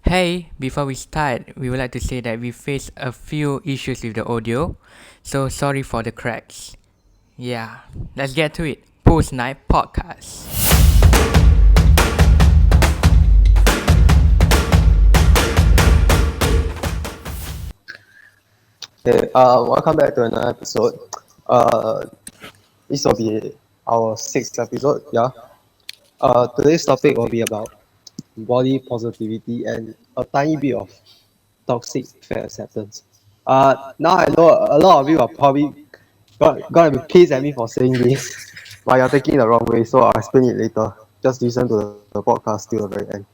Hey, before we start, we would like to say that we faced a few issues with the audio, so sorry for the cracks. Yeah, let's get to it. PostNite podcast. Okay, welcome back to another episode. This will be our sixth episode. Yeah. Today's topic will be about body positivity and a tiny bit of toxic fat acceptance. Now I know a lot of you are probably gonna be pissed at me for saying this, but you're taking it the wrong way. So I'll explain it later. Just listen to the podcast till the very end.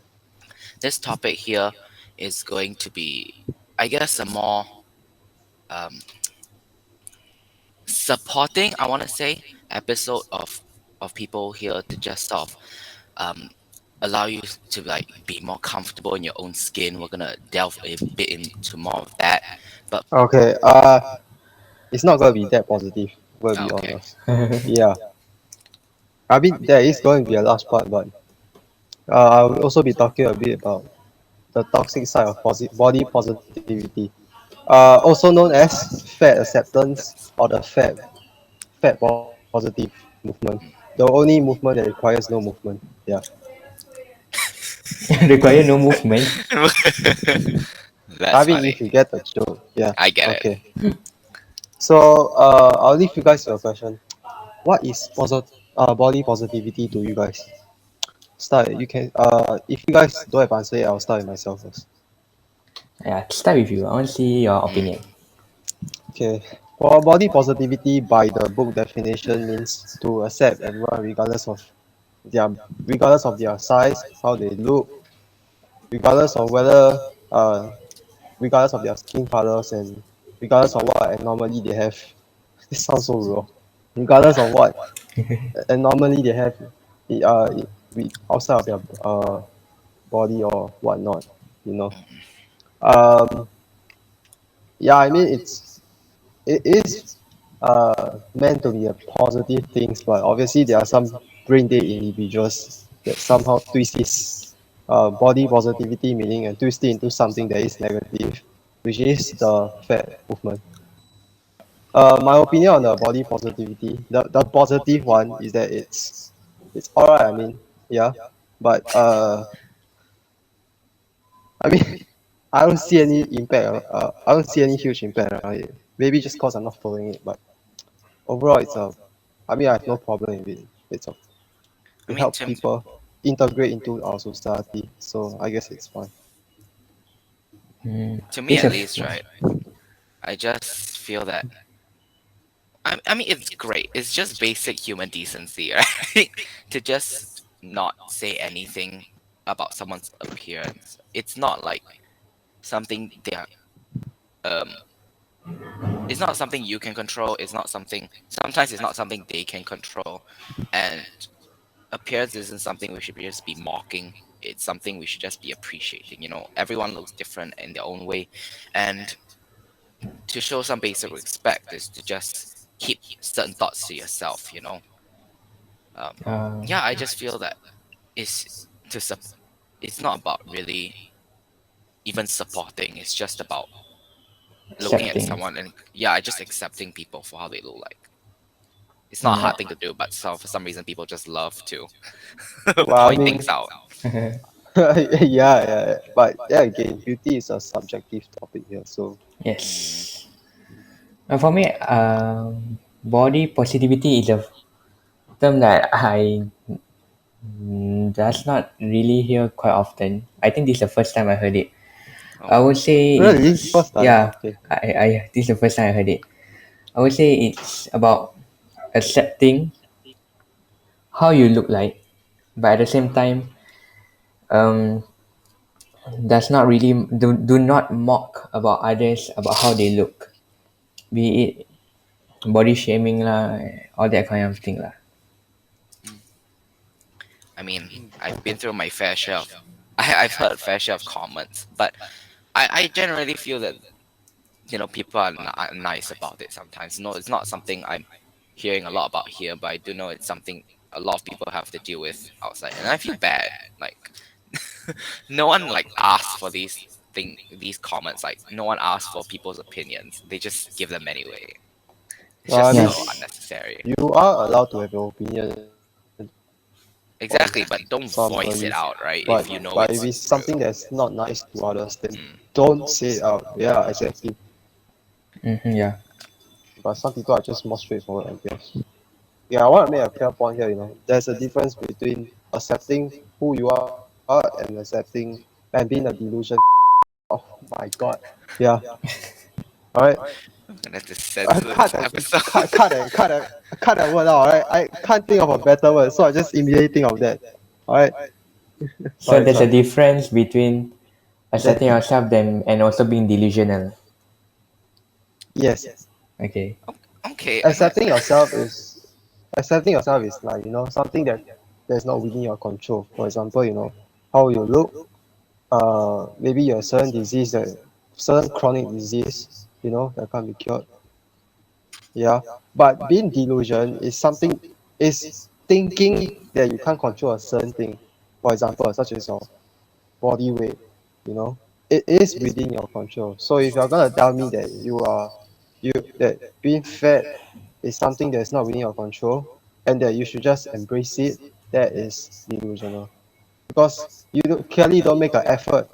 This topic here is going to be, I guess, a more um, supporting, I want to say, episode of people here to just sort of um, allow you to be more comfortable in your own skin. We're gonna delve a bit into more of that, but Okay. It's not gonna be that positive. We'll be okay. honest. Yeah. I mean, there is going to be a large part, but I will also be talking a bit about the toxic side of body positivity, also known as fat acceptance or the fat positive movement. The only movement that requires no movement. Yeah. Require no movement. I That's mean, funny. if you get the joke. Yeah. I get it. Okay. So I'll leave you guys to a question. What is body positivity to you guys? Start. You can. If you guys don't have answer it, I'll start with myself first. Yeah, start with you. I want to see your opinion. Okay. For body positivity, by the book definition, means to accept everyone their regardless of their size, how they look, regardless of whether regardless of their skin colors, and regardless of what anomaly they have. This sounds so raw. Regardless of what anomaly they have, outside of their body or whatnot, you know. Um, yeah, I mean it is meant to be a positive things, but obviously there are some brain dead individuals that somehow twist this body positivity meaning and twist it into something that is negative, which is the fat movement. My opinion on the body positivity, the positive one is that it's alright. I mean, yeah, but I mean, I don't see any impact. I don't see any huge impact around it. Maybe just cause I'm not following it, but overall, I mean, I have no problem with it. I It mean, helps people integrate into our society, so I guess it's fine. to me This at is least, right? I just feel that I mean, it's great. It's just basic human decency, right? To just not say anything about someone's appearance. It's not like something um it's not something you can control. It's not something sometimes it's not something they can control. And appearance isn't something we should just be mocking. It's something we should just be appreciating. Everyone looks different in their own way. And to show some basic respect is to just keep certain thoughts to yourself. um, uh, yeah, I just feel that it's it's not about really even supporting. It's just about looking at accepting. someone and yeah, just accepting people for how they look like. It's not a Mm. hard thing to do, but for some reason people just love to Well, I point mean, things out. yeah, but yeah, again, beauty is a subjective topic here, so Mm, Yes. For me, body positivity is a term that I does not really hear quite often. I think this is the first time I heard it. I oh, would say really, it's first time, yeah. okay. I this is the first time I heard it. I would say it's about accepting how you look like, but at the same time, um, does not really do not mock about others about how they look, be it body shaming lah, all that kind of thing lah. mm. I mean, I've been through my fair share of I've heard fair share of comments, but I generally feel that people are nice about it sometimes. No, it's not something I'm hearing a lot about here, but I do know it's something a lot of people have to deal with outside, and I feel bad. Like No one like asks for these comments. Like no one asks for people's opinions. They just give them anyway. It's I just mean, so Yes. unnecessary. you are allowed to have your opinion on Exactly, but some don't beliefs, voice it out, right? but If you but know if it's it's something true. that's not nice to others, then Mm. don't say it out. Yeah, exactly. Yeah. But some people are just more straightforward, I guess. Yeah, I want to make a clear point here. There's a difference between accepting who you are and accepting and being a delusion. Oh my god. Yeah. All right. And that's the censor Cut this that. episode. Cut that word out. All right. I can't think of a better word, so I just immediately think of that. All right. So Sorry. there's a Sorry. difference between That accepting yourself then and also being delusional. yes, Okay. Okay, I'm not. accepting yourself is accepting yourself is like something that's not within your control. For example, how you look. Maybe you have certain disease certain chronic disease. That can't be cured. Yeah, but being delusion is something is thinking that you can't control a certain thing. For example, such as your body weight. You know, it is within your control. So if you're gonna tell me that that being fat is something that's not within your control and that you should just embrace it, that is delusional. Because clearly don't make an effort.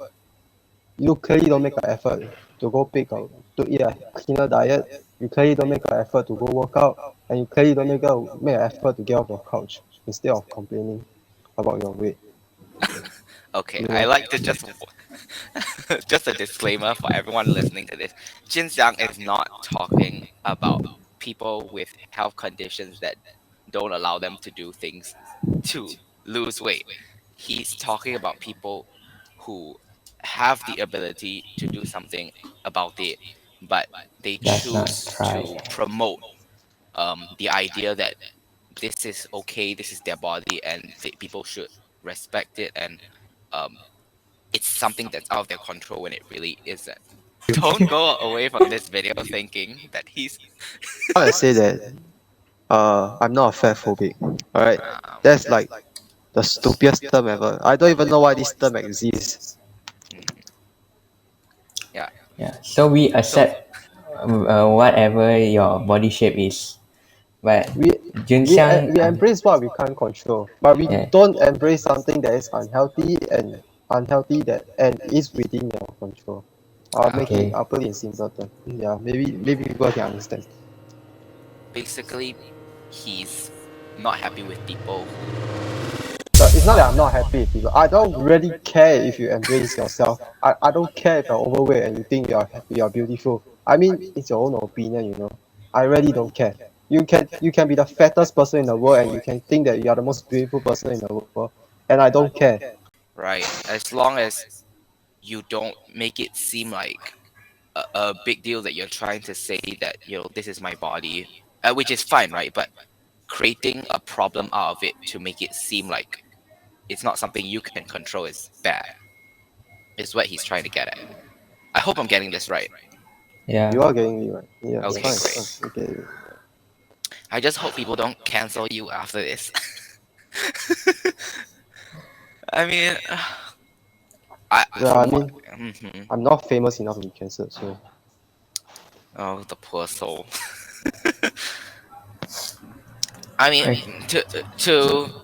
You clearly don't make an effort to go to eat a cleaner diet. You clearly don't make an effort to go work out, and you clearly don't make an effort to get off your couch instead of complaining about your weight. Okay, You I know, like to just just a disclaimer for everyone listening to this. Jinxiang is not talking about people with health conditions that don't allow them to do things to lose weight. He's talking about people who have the ability to do something about it, but they Does not choose try. to promote the idea that this is okay, this is their body, and people should respect it, and um, it's something that's out of their control when it really isn't. Don't go away from this video thinking that he's I want to say that I'm not a fat phobic. All right, um, that's like the stupidest term ever. I don't even know why this term exists. mm, yeah. Yeah. So we So accept whatever your body shape is. But we Junxiang, we embrace what we can't control, but we yeah. don't embrace something that is unhealthy that and is within your control. Okay. I'll put it in simple terms. Yeah, maybe people can understand. basically, he's not happy with people who So it's not that I'm not happy with people. I don't really care if you embrace yourself. I don't care if you're overweight and you think you're beautiful. I mean, it's your own opinion. I really don't care. You can be the fattest person in the world and you can think that you are the most beautiful person in the world, and I don't care. right, as long as you don't make it seem like a big deal that you're trying to say that this is my body, which is fine, right? But creating a problem out of it to make it seem like it's not something you can control is bad. Is what he's trying to get at. I hope I'm getting this right. Yeah. You are getting me right. Yeah, it's Okay, fine. great. Okay. I just hope people don't cancel you after this. I mean, Yeah, from I what? mean, Hmm. I'm not famous enough to be cancelled, so Oh, the poor soul. I mean, Okay. to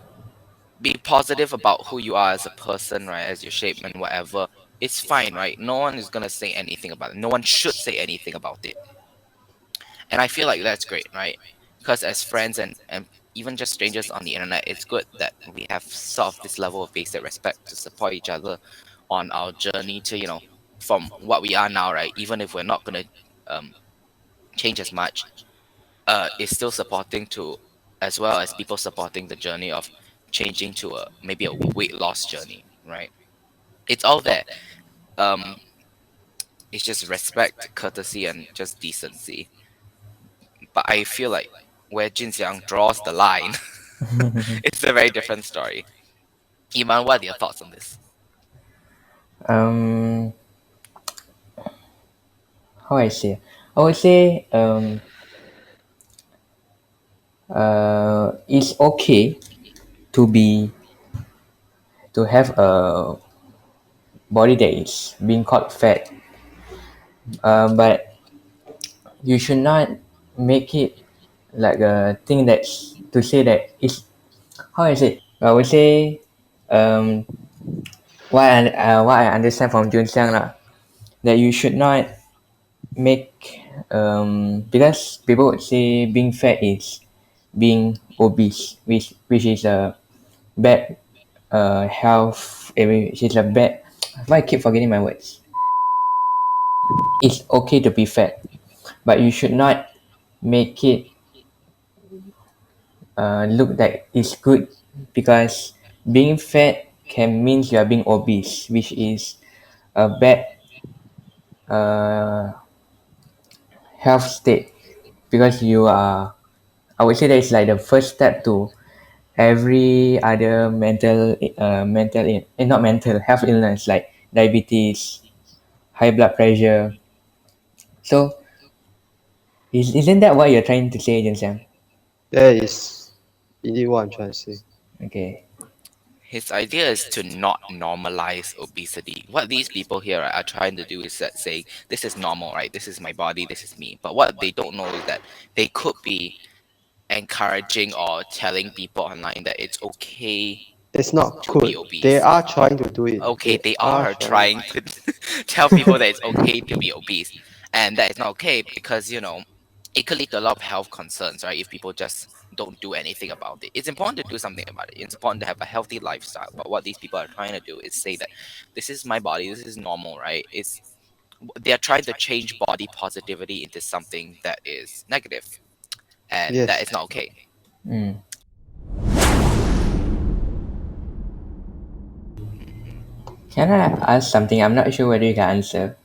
be positive about who you are as a person, right? As your shape and whatever, it's fine, right? No one is gonna say anything about it. No one should say anything about it. And I feel like that's great, right? Because as friends and even just strangers on the internet, it's good that we have sort of this level of basic respect to support each other on our journey to, from what we are now, right? Even if we're not gonna um, change as much, it's still supporting to, as well as people supporting the journey of changing to a maybe a weight loss journey, right? It's all there. Um, it's just respect, courtesy, and just decency. But I feel like where Jinxiang draws the line, it's a very different story. Iman, what are your thoughts on this? um, how I say? I would say it's okay to be to have a body that is being called fat. But you should not make it like a thing that's to say that it's how I say. I would say um, what I understand from Jun Xiang lah, that you should not make because people would say being fat is being obese, which is a bad health. Which is a bad. Why I keep forgetting my words. It's okay to be fat, but you should not make it look like it's good because being fat can mean you are being obese, which is a bad uh, health state because you are. I would say that it's like the first step to every other not mental health illness like diabetes, high blood pressure. So isn't that what you're trying to say, Jinxiang? That is indeed what I'm trying to say. Okay. His idea is to not normalize obesity. What these people here are trying to do is that say this is normal, right? This is my body, this is me. But what they don't know is that they could be encouraging or telling people online that it's okay It's not to be good. They obese. are trying to do it. Okay, They they are are trying. trying to tell people that it's okay to be obese, and that is not okay because it could lead to a lot of health concerns, right? If people just don't do anything about it. It's important to do something about it. It's important to have a healthy lifestyle. But what these people are trying to do is say that this is my body, this is normal, right? It's they are trying to change body positivity into something that is negative, and that Yes. is not okay. Mm. Can I ask something? I'm not sure whether you can answer.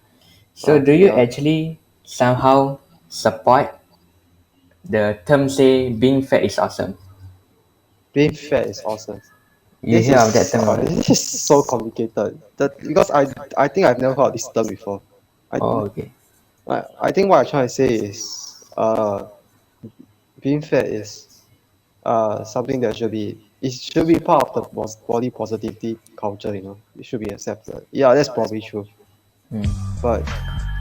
So, do you Yeah. actually somehow support the term say being fat is awesome? Being fat is awesome. You hear of that term or not? This is so complicated. That because I think I've never heard of this term before. I Oh, okay. I think what I'm trying to say is being fat is something that should be part of the body positivity culture. It should be accepted. Yeah, that's probably true. Mm. But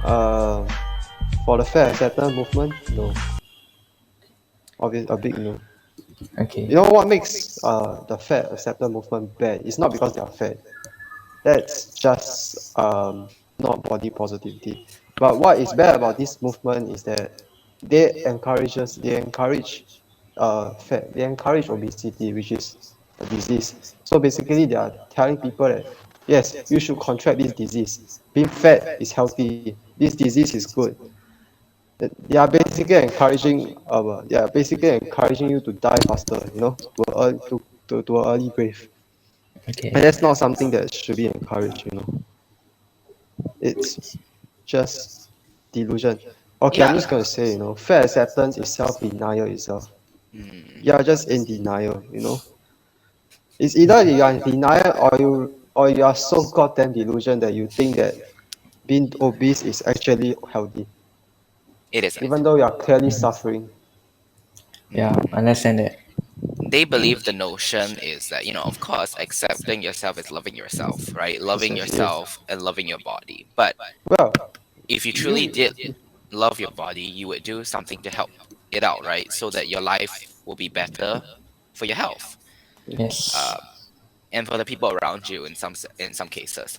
uh, for the fat acceptance movement, no, obvious a big no. Okay. You know what makes the fat acceptance movement bad? It's not because they are fat. That's just not body positivity. But what is bad about this movement is that they encourage fat, they encourage obesity, which is a disease. So basically, they are telling people that yes, you should contract this disease. Being fat is healthy. This disease is good. They are basically encouraging you to die faster. To an early grave. Okay. And that's not something that should be encouraged. It's just delusion. Okay, I'm Yeah. just gonna say, fair acceptance is self-denial itself. Mm, You're just in denial. It's either you are in denial or you are so goddamn delusion that you think that being obese is actually healthy, it isn't. even though you are clearly Mhm. suffering. Yeah, Mm. understand that. They believe the notion is that, of course, accepting yourself is loving yourself, right? Loving Yes. yourself and loving your body. But Well, if you truly you did love your body, you would do something to help it out, right? So that your life will be better for your health, Yes. uh, and for the people around you in some cases.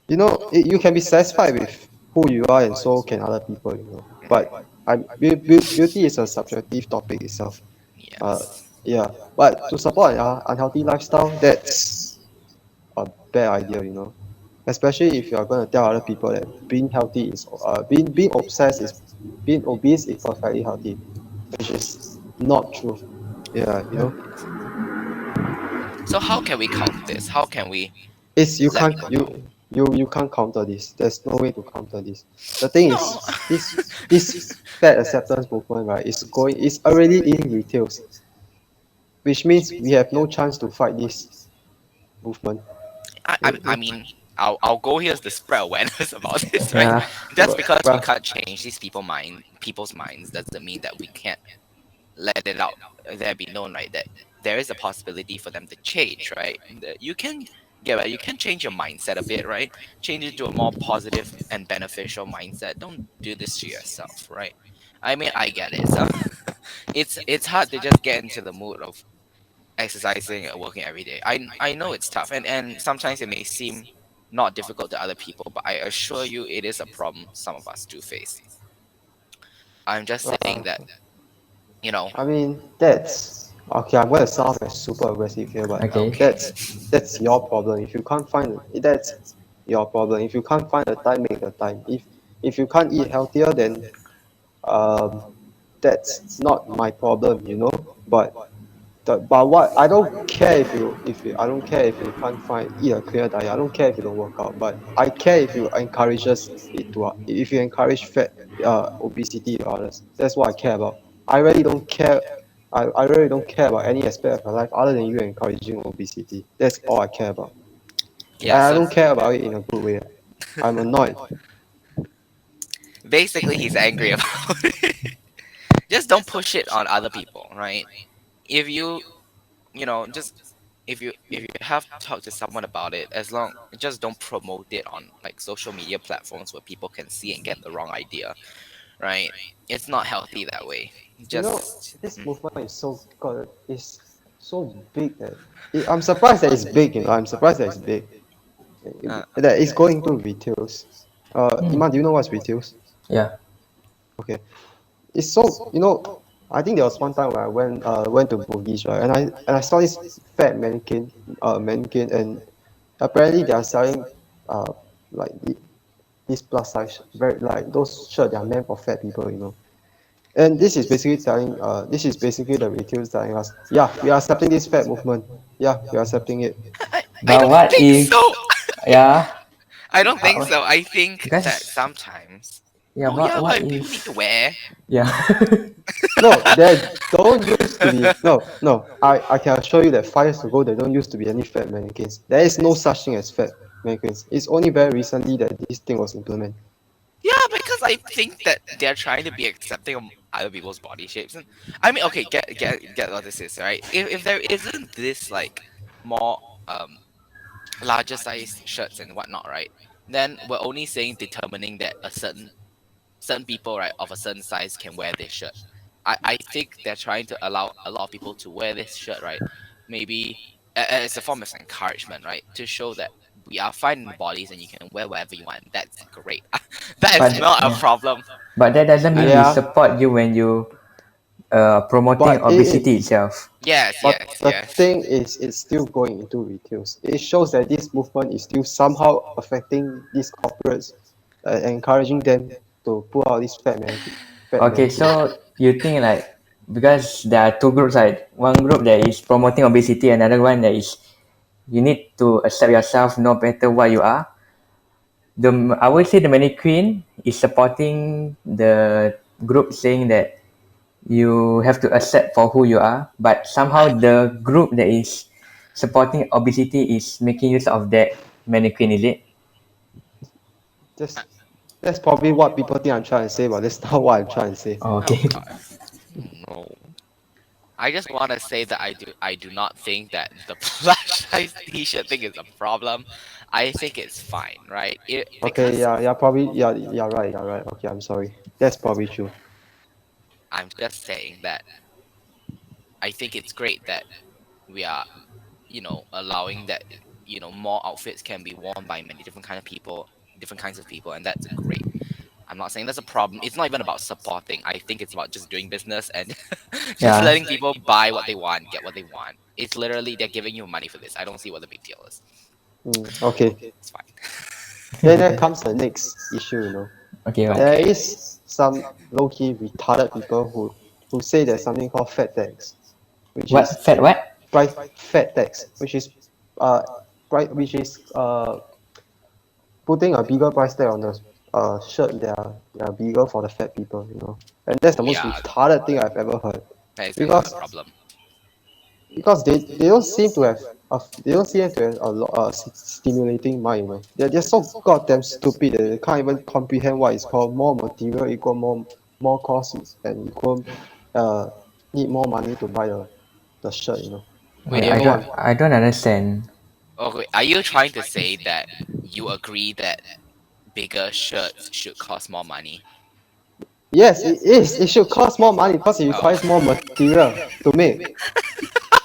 you can be satisfied with who you are, and so can other people. But Mhm. beauty is a subjective topic itself. Uh, Yes. yeah, but to support an unhealthy lifestyle, that's a bad idea. Especially if you are going to tell other people that being healthy is being obese is perfectly healthy, which is not true. Yeah. So how can we counter this? How can we It's you let can't people know? you can't counter this. There's no way to counter this. The thing is, No. this fat acceptance movement, right, is already in retails, which means we have no chance to fight this movement. I mean, our goal here is to spread awareness about this, right? Yeah. Just because we Well, can't change people's minds, doesn't mean that we can't let it out, let it be known, right? That there is a possibility for them to change, right? That you can get it. You can change your mindset a bit, right? Change it to a more positive and beneficial mindset. Don't do this to yourself, right? I mean, I get it. So it's hard to just get into the mood of exercising or working every day. I know it's tough, and sometimes it may seem not difficult to other people, but I assure you it is a problem some of us do face. I'm just saying that, you know, I mean, that's okay. I'm gonna sound like super aggressive here, but Okay. okay. that's your problem. If you can't find that's your problem. If you can't find the time, make the time. If you can't eat healthier, then um, that's not my problem, you know. But but what I don't care if you I don't care if you can't find eat a clear diet. I don't care if you don't work out. But I care if you encourages it to if you encourage fat obesity to others. That's what I care about. I really don't care. I really don't care about any aspect of your life other than you encouraging obesity. That's all I care about. And Yeah, I so don't care about it in a good way. I'm annoyed. basically he's angry about it. Just don't push it on other people, right? If you know, just if you have to talk to someone about it, as long just don't promote it on like social media platforms where people can see and get the wrong idea, right? It's not healthy that way. You know, Just this movement is so god is so big that I'm surprised that it's big. You know, I'm surprised that it's big. uh, That it's going to retails. Iman, do you know what's retails? Yeah. Okay, it's so you know. I think there was one time where I went to Bugis, right, and I saw this fat mannequin, and apparently they are selling uh like this plus size very like those shirts that are meant for fat people, you know. And this is basically the retailers telling us, yeah, we are accepting this fat movement. Yeah, we are accepting it. I But don't what think if, so. yeah, I don't think uh, so. I think that because, sometimes. yeah, Oh but yeah, what but people need to if, wear. yeah. No, there don't used to be no. I can assure you that 5 years ago there don't used to be any fat mannequins. There is no such thing as fat mannequins. It's only very recently that this thing was implemented. Yeah, because I think that they're trying to be accepting of other people's body shapes, and I mean, okay, get what this is, right? If there isn't this like more larger size shirts and whatnot, right? Then we're only saying determining that a certain people, right, of a certain size can wear this shirt. I think they're trying to allow a lot of people to wear this shirt, right? Maybe as a form of encouragement, right, to show that we are fine in the bodies and you can wear whatever you want. That's great. That is But not a yeah, problem. but that doesn't mean we Yeah, support you when you promoting but obesity itself. Yes, but yes, the yes. thing is, it's still going into retails. It shows that this movement is still somehow affecting these corporates, encouraging them to put out these fat Okay, mannequins. so you think like because there are two groups, like one group that is promoting obesity, another one that is you need to accept yourself no matter what you are. I would say the mannequin is supporting the group saying that you have to accept for who you are, but somehow I, the group that is supporting obesity is making use of that mannequin, is it? I That's probably what people think I'm trying to say, but that's not what I'm trying to say. Oh, oh okay. god, no. I just want to say that I do not think that the plus size t-shirt thing is a problem. I think it's fine, right? Okay, Because yeah, probably, you're right. Okay, I'm sorry. That's probably true. I'm just saying that I think it's great that we are, allowing that, more outfits can be worn by many different kinds of people, and that's great. I'm not saying that's a problem. It's not even about supporting. I think it's about just doing business and just Yeah. letting people buy what they want, get what they want. It's literally they're giving you money for this. I don't see what the big deal is. Okay, It's fine. then there comes the next issue, you know. Okay, what? There Okay. is some low-key retarded people who say there's something called fat tax, which is What? Fat what? price fat tax, uh which is putting a bigger price tag on the shirt that are bigger for the fat people, you know. And that's the most Yeah, retarded thing I've ever heard. that is another Because problem. they don't seem to have they don't seem to have a lot stimulating mind, you know. They're so goddamn stupid that they can't even comprehend what is called more material equal more cost and equal uh need more money to buy the shirt, you know. Wait, I don't know what I don't understand. Okay, are you trying to say that you agree that bigger shirts should cost more money? Yes, it is. It should cost more money because it Oh. requires more material to make.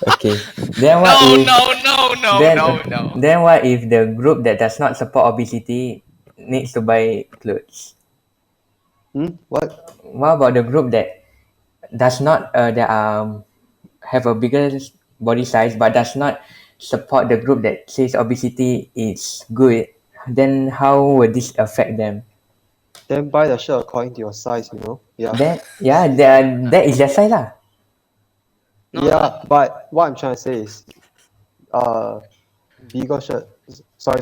Okay. Then what No, if no, no, no, then no, no. then what if the group that does not support obesity needs to buy clothes? What? What about the group that does not that have a bigger body size but does not support the group that says obesity is good? Then how will this affect them? Then buy the shirt according to your size, you know? Yeah. Then yeah, that is their size lah. No, no. Yeah, but what I'm trying to say is, uh, bigger shirt. Sorry.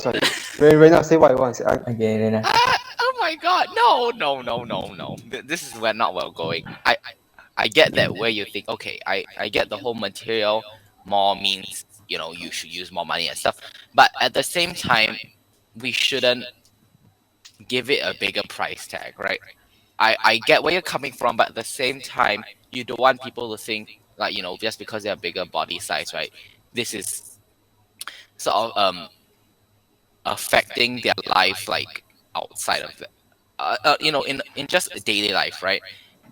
Reina, say what you want to say. Okay, then Oh my god, no, no, no, no, no. This is where not well going. I get that where you think, okay, I get the whole material more means, you should use more money and stuff. But at the same time, we shouldn't give it a bigger price tag, right? I get where you're coming from, but at the same time, you don't want people to think like, just because they're bigger body size, right? This is sort of affecting their life like outside of it. In just daily life, right?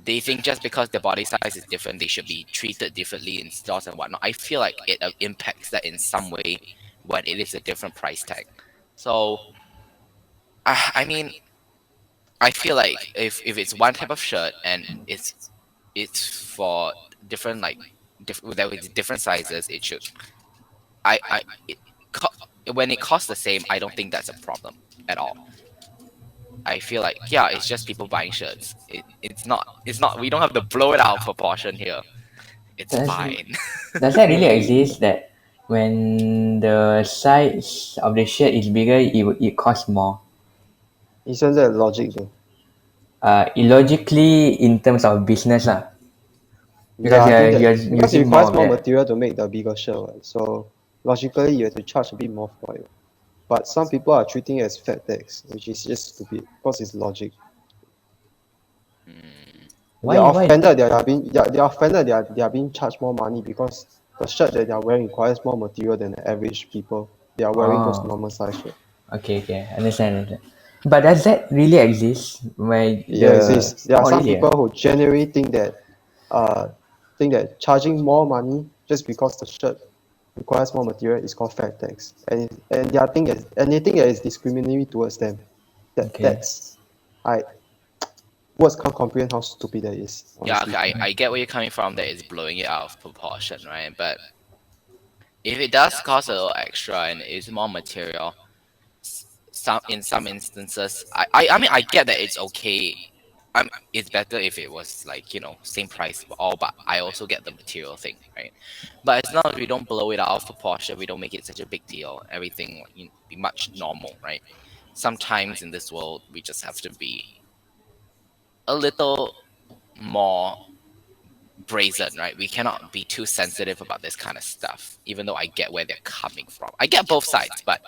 They think just because their body size is different, they should be treated differently in stores and whatnot. I feel like it impacts that in some way when it is a different price tag. So, I mean, I feel like if it's one type of shirt and it's for different like there with different sizes, it should it, when it costs the same, I don't think that's a problem at all. I feel like yeah, it's just people buying shirts. It's not we don't have to blow it out of proportion here. It's does fine. does that really exist that when the size of the shirt is bigger, it costs more? Isn't that logic though? Illogically in terms of business lah, Yeah, because I think that you're because it using more requires of more that. material to make the bigger shirt, right? So logically you have to charge a bit more for it. But some people are treating it as fat tax, which is just stupid because it's logic. Mm, They are Why? offended. They are offended. They are being charged more money because the shirt that they are wearing requires more material than the average people. They are wearing those Oh, normal size shirt. okay, understand. But does that really exist? Where Yeah, it the is. There are oh some really? people who genuinely uh, think that charging more money just because the shirt requires more material is called fat tax, and they think that anything that is discriminatory towards them, Okay. that's I words can't comprehend how stupid that is. yeah, Honestly, okay, I get where you're coming from. That is blowing it out of proportion, right? But if it does cost a little extra and is more material, some instances, I mean I get that it's okay. It's better if it was like same price for all, but I also get the material thing, right? But as long as we don't blow it out of proportion, we don't make it such a big deal. Everything be much normal, right? Sometimes in this world, we just have to be a little more brazen, right? We cannot be too sensitive about this kind of stuff, even though I get where they're coming from. I get both sides, but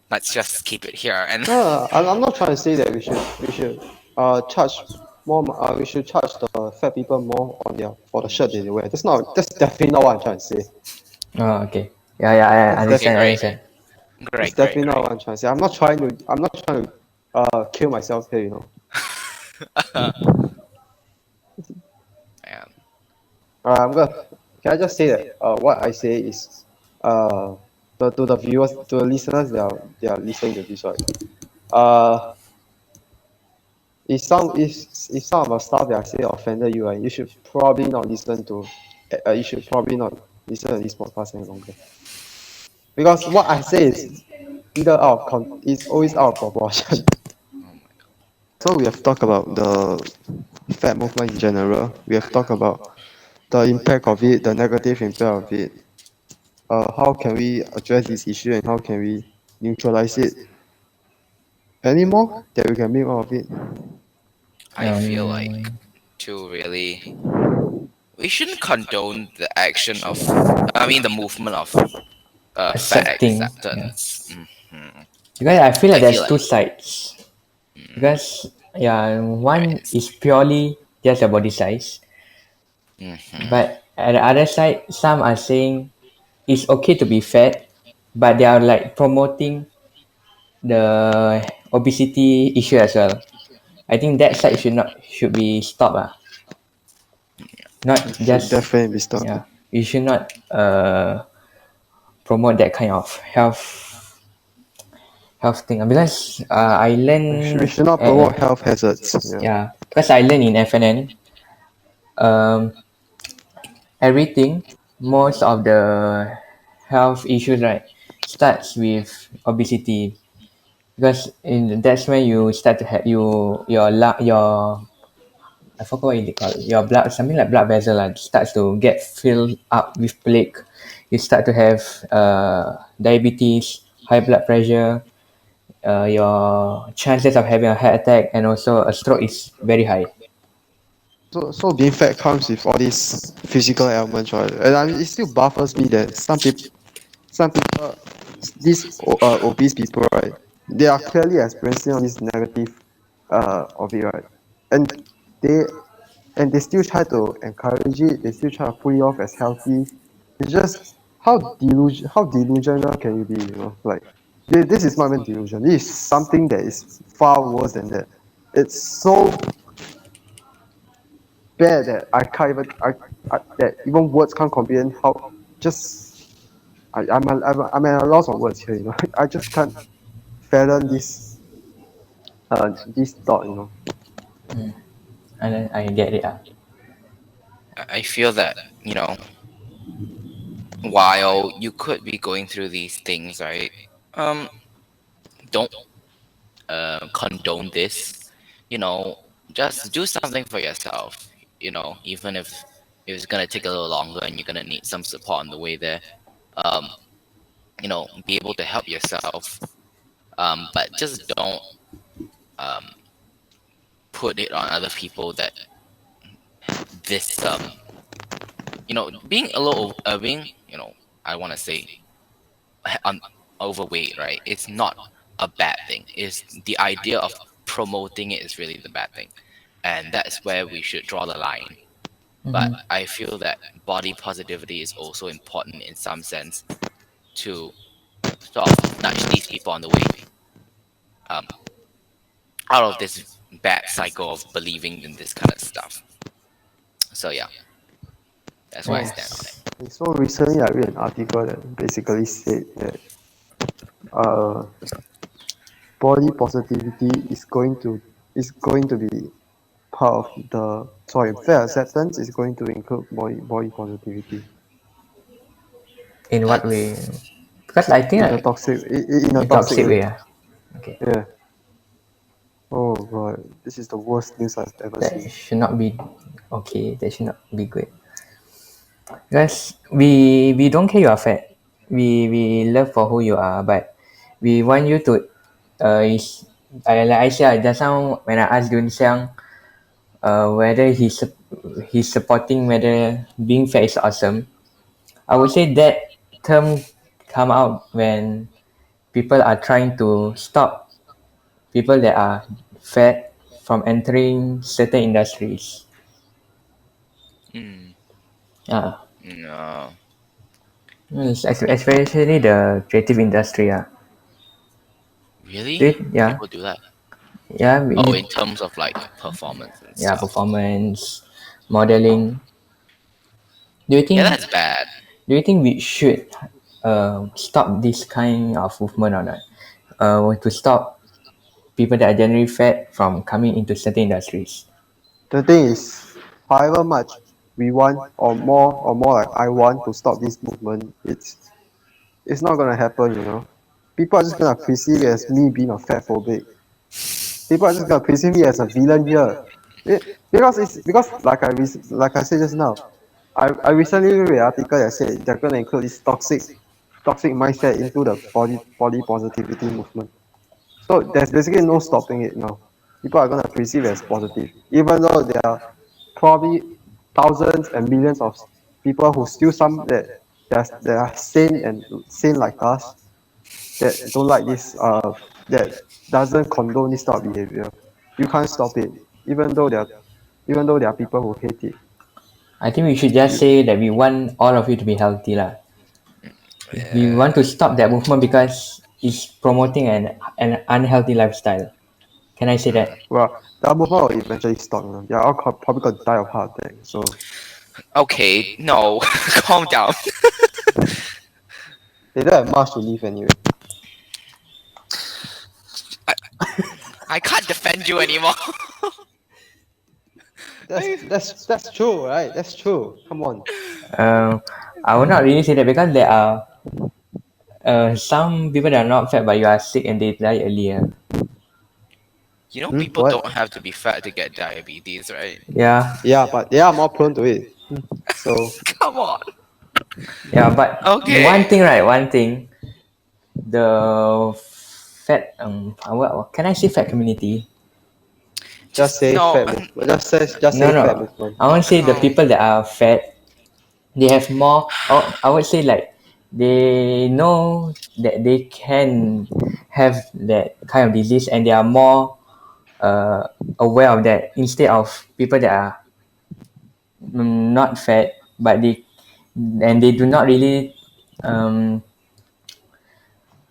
let's just keep it here. And no, I'm not trying to say that we should charge more. We should charge the fat people more on their for the shirt that they wear. That's definitely not what I'm trying to say. Oh, okay. Yeah, I That's okay, understand. I definitely great, understand. that's great, great, definitely not great. what I'm trying to say. I'm not trying to kill myself here. You know. Man. I'm gonna. Can I just say that what I say is uh to the viewers, to the listeners that are listening to this, right? Uh, if some of the stuff that I say offended you, right, you should probably not listen to. You should probably not listen to this podcast any longer, because what I say is either is always out of proportion. Oh my god. So we have talked about the fat movement in general. We have talked about the impact of it, the negative impact of it. How can we address this issue and how can we neutralize it? Any more that we can make out of it? I feel like Um, to really, we shouldn't condone the action of, I mean, the movement of fat accepting. Yeah. acceptance. Because I feel like I feel there's like, two sides. Because yeah, there one is. is purely just a body size, Hmm. but at the other side, some are saying it's okay to be fat but they are like promoting the obesity issue as well. I think that side Hmm. should be stopped. Not It should just definitely be stopped. yeah. You should not promote that kind of health thing because I We learn should not promote health hazards. Yeah. yeah because I learn in FNN everything most of the health issues right starts with obesity because that's when you start to have your I forgot what it called your blood something like blood vessel starts to get filled up with plaque. You start to have diabetes, high blood pressure. Your chances of having a heart attack and also a stroke is very high. So being fat comes with all these physical ailments, right? And I mean, it still baffles me that some people, these obese people, right? They are clearly experiencing all this negative of it, right? And they and they still try to encourage it. They still try to put it off as healthy. It's just how delusional can you be? You know, like this is not even delusion. This is something that is far worse than that. It's so bad that I can't even that even words can't comprehend how just I'm at a loss of words here. You know, I just can't fathom this thought. You know, And then I get it. I feel that, while you could be going through these things, right? Um, don't condone this. You know, just do something for yourself. Even if it's gonna take a little longer and you're gonna need some support on the way there. Um, be able to help yourself. But just don't um put it on other people that this being a little being I want to say um, overweight, right? It's not a bad thing. It's the idea of promoting it is really the bad thing, and that's where we should draw the line. But Mm-hmm. I feel that body positivity is also important in some sense to sort of nudge these people on the way um, out of this bad cycle of believing in this kind of stuff. So yeah, that's where I oh, stand on it. so recently I read an article that basically said that uh, body positivity is going to be part of the fair acceptance is going to include body positivity In what way? That's Because I think in a in toxic toxic way. way. Okay. Yeah. Oh god, this is the worst news I've ever That seen. should not be okay. That should not be good. Because we don't care you are fat. We love for who you are, but we want you to like I said just now when I asked Dun Xiang whether he's supporting whether being fat is awesome. I would say that term come out when people are trying to stop people that are fat from entering certain industries. mm, Uh, no, especially the creative industry. really Yeah, people do that. yeah, Oh, in terms of like performance and yeah, stuff. performance, modeling. Do you Yeah, think that's bad. we should stop this kind of movement or not? To stop people that are generally fat from coming into certain industries. The thing is, however much we want or more like I want to stop this movement, it's not gonna happen, you know. People are just gonna perceive it as me being a fat phobic. People are just gonna perceive me as a villain here. Because like I said just now, I recently read an article that said they're gonna include this toxic mindset into the body positivity movement. So there's basically no stopping it now. People are gonna perceive it as positive, even though there are probably thousands and millions of people who still some that are sane like us that don't like this that doesn't condone this type of behavior. You can't stop it, even though there are people who hate it. I think we should just You say that we want all of you to be healthy lah. We want to stop that movement because it's promoting an unhealthy lifestyle. Can I say that? Well, that movement will eventually stop. They're all probably gonna die of heart attack. So Okay, no, calm down. they don't have much to live anyway. I, I can't defend you anymore. That's true, right? That's true. Come on. Um, I would not really say that because there are some people that are not fat but you are sick and they die earlier. You know, Hmm? people What? don't have to be fat to get diabetes, right? Yeah, Yeah, but they are more prone to it. So Come on. yeah. But one Okay. thing, right? One thing, the fat can I say fat community? just Just say no, fat movement. Just No, say fat no. movement. I want to say the no. people that are fat, they have more. Oh, I would say like they know that they can have that kind of disease and they are more uh, aware of that instead of people that are not fat but they do not really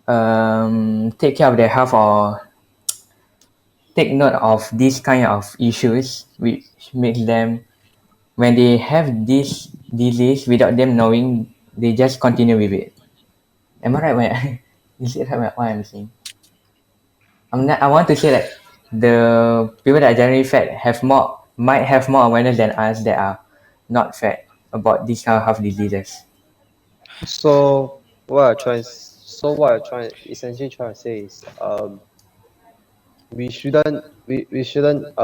um, take care of their health or take note of these kind of issues which makes them when they have this disease without them knowing they just continue with it. Am I right when is it right what I'm saying? I want to say that the people that are generally fat might have more awareness than us that are not fat about these kind of health diseases. What I try essentially trying to say is we shouldn't we shouldn't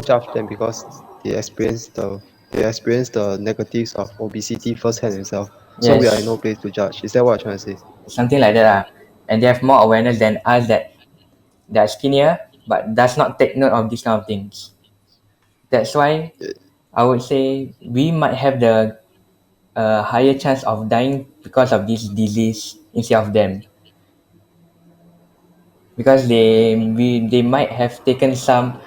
judge them because they experience the negatives of obesity firsthand themselves. So we are in Yes, no place to judge. Is that what I'm trying to say? something like that. And they have more awareness than us that are skinnier but does not take note of these kind of things. That's why I would say we might have the higher chance of dying because of this disease instead of them because they might have taken some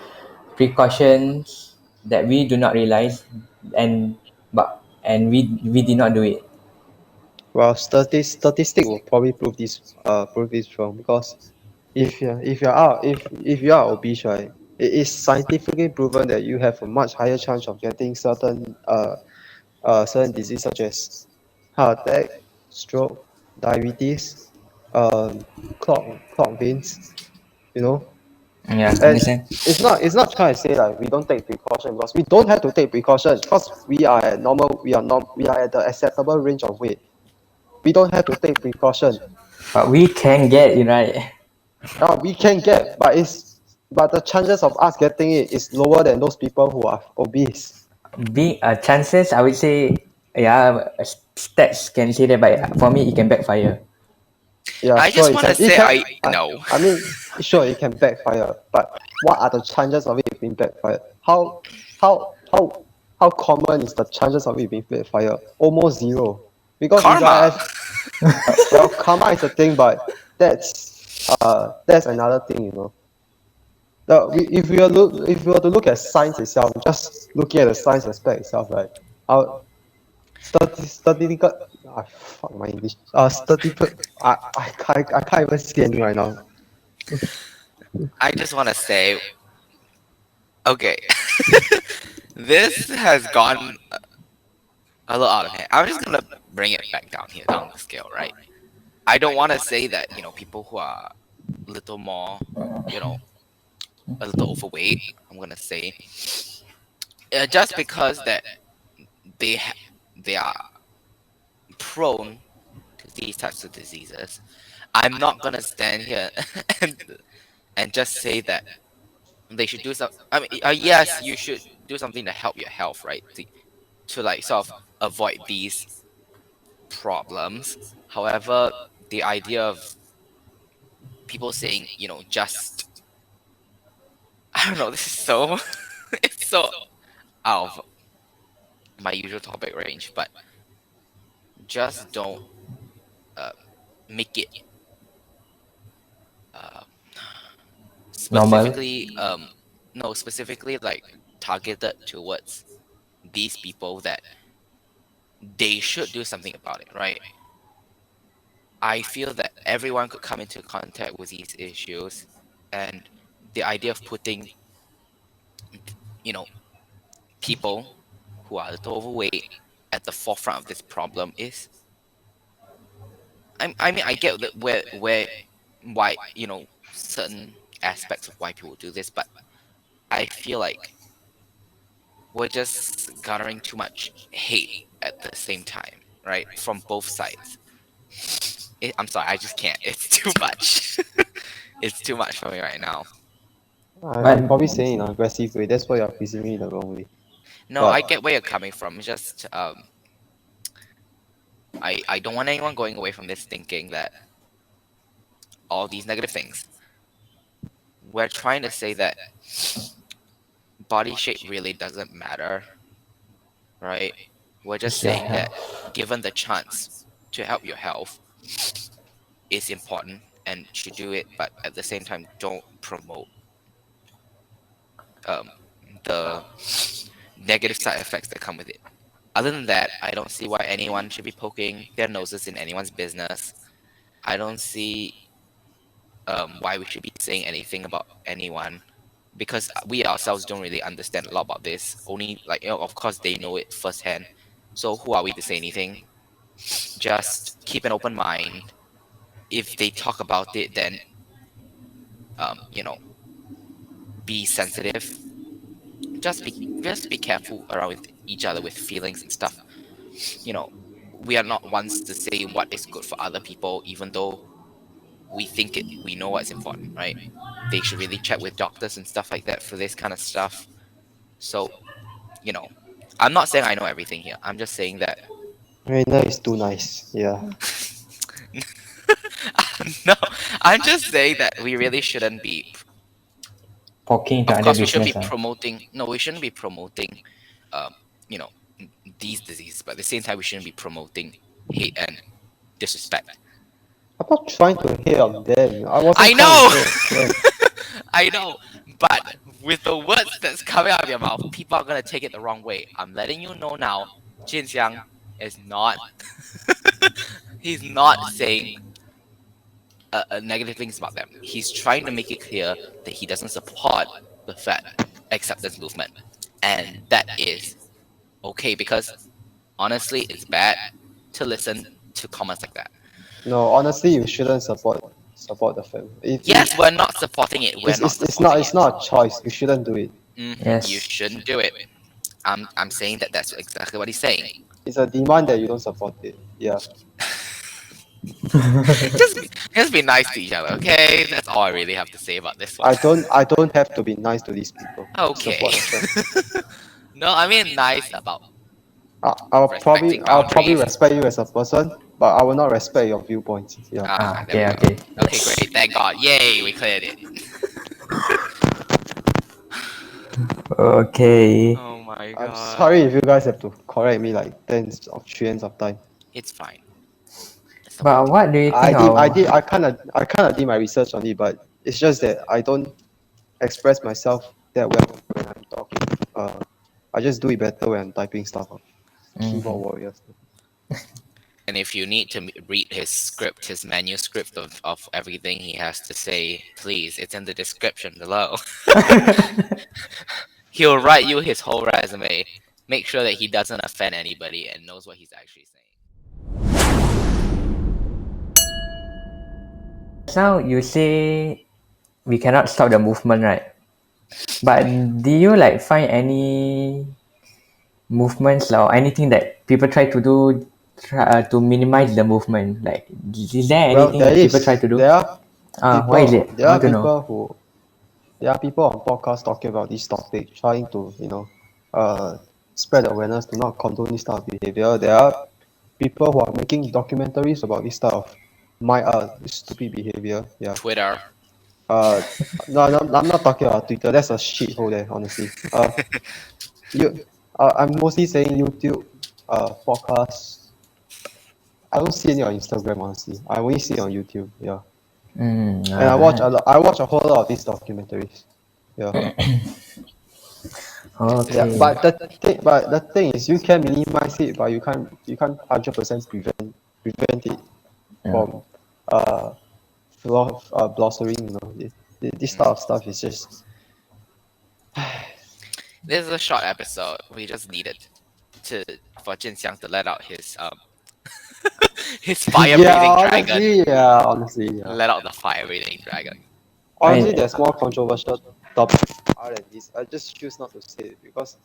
precautions that we do not realize and we did not do it. Well, statistic will probably prove this wrong because if you are obese, right, it is scientifically proven that you have a much higher chance of getting certain disease such as heart attack, stroke, diabetes, um, clogged veins, you know. Yeah, And understand. it's not trying to say like we don't take precaution because we don't have to take precaution because we are at the acceptable range of weight. We don't have to take precaution. But we can get it right. We can get, but the chances of us getting it is lower than those people who are obese. Being chances, I would say, yeah, stats can say that, but for me, it can backfire. Yeah, I sure just it want to can. It say can. I no. I mean, sure it can backfire, but what are the chances of it being backfired? How how how common is the chances of it being backfired? Almost zero. Because if I Karma. have well, karma is a thing, but that's another thing, you know. If we were to look at science itself, just looking at the science aspect itself, right? Our statistical fuck my English. Statistical I can't even see anything right now. I just want to say, okay, this has gone a little out of hand. I'm just gonna bring it back down here, down the scale, right? I don't want to say that people who are a little more, you know, a little overweight. I'm gonna say just because that they are prone to these types of diseases. I'm not gonna stand here and and just say that they should do some. I mean, yes, you should do something to help your health, right? To like sort of avoid these problems. However, the idea of people saying, just I don't know, this is so it's so out of my usual topic range, but just don't uh, make it uh, Normal. specifically no specifically like targeted towards these people that they should do something about it, right? I feel that everyone could come into contact with these issues, and the idea of putting, you know, people who are a little overweight at the forefront of this problem is, I mean, I get that where why, certain aspects of why people do this, but I feel like we're just garnering too much hate at the same time, right? From both sides. I'm sorry, I just can't. It's too much. It's too much for me right now. I'm But probably saying in an aggressive way. That's why you're facing me the wrong way. No, I But get where you're coming from. It's just I don't want anyone going away from this thinking that all these negative things. We're trying to say that body shape really doesn't matter, right? We're just it's your saying that health. given the chance to help your health is important and should do it, but at the same time don't promote um the negative side effects that come with it. Other than that, I don't see why anyone should be poking their noses in anyone's business. I don't see why we should be saying anything about anyone, because we ourselves don't really understand a lot about this. Only, like, of course they know it firsthand. So who are we to say anything? Just keep an open mind. If they talk about it, then um, you know, be sensitive. Just be careful around with each other with feelings and stuff. You know, we are not ones to say what is good for other people, even though we know what's important, right? They should really check with doctors and stuff like that for this kind of stuff. So, you know, I'm not saying I know everything here. I'm just saying that Reina is too nice. Yeah. no, I'm just saying that we really shouldn't be. Poking into Of other course, we shouldn't business. be promoting. No, we shouldn't be promoting, um, you know, these diseases. But at the same time, we shouldn't be promoting hate and disrespect. I'm not trying to hate on them. I I wasn't trying know, to hate them. I know. But with the words that's coming out of your mouth, people are gonna take it the wrong way. I'm letting you know now. Jin Xiang is not. He's not saying negative things about them. He's trying to make it clear that he doesn't support the fat acceptance movement, and that is okay, because honestly, it's bad to listen to comments like that. No, honestly, you shouldn't support the film. Yes, we're not supporting it. We're not supporting It's it. not a choice. You shouldn't do it. You Yes. shouldn't do it. I'm saying that that's exactly what he's saying. It's a demand that you don't support it. Yeah. Just be nice to each other, okay? That's all I really have to say about this one. I don't have to be nice to these people to Okay. support the film. No, I mean nice about respecting I'll probably boundaries. respect you as a person, but I will not respect your viewpoints. Yeah. Ah, there we Okay, go. okay. Okay, Yes. great. Thank God. Yay, we cleared it. Okay. Oh my I'm God. sorry if you guys have to correct me like trillions of times. It's fine. It's the But point. what do you think I kinda did my research on it, but it's just that I don't express myself that well when I'm talking. I just do it better when I'm typing stuff out. Keyboard warriors. And if you need to read his script, his manuscript of everything he has to say, please, it's in the description below. He'll write you his whole resume. Make sure that he doesn't offend anybody and knows what he's actually saying. Now you say we cannot stop the movement, right? But do you like find any movements or anything that people try to do to minimize the movement? Like, is there Well, anything that people try to do? What is it? there I are want to know. people who there are people on podcasts talking about this topic, trying to spread awareness to not condone this type of behavior. There are people who are making documentaries about this type of stupid behavior. Yeah. Twitter. Uh, no, I'm not talking about Twitter. That's a shithole there, honestly. I'm mostly saying YouTube, podcasts. I don't see any on Instagram, honestly. I only see it on YouTube. Yeah, and I watch a lot. I watch a whole lot of these documentaries. Yeah. Just Yeah, Okay. but the thing is, you can minimize it, but you can't 100% prevent it Yeah. from blossoming. This type mm. of stuff is just This is a short episode. We just needed to for Jin Xiang to let out his his fire yeah, breathing dragon. honestly, yeah. Let out the fire breathing dragon. Honestly, I there's more controversial topics other than this. I just choose not to say it because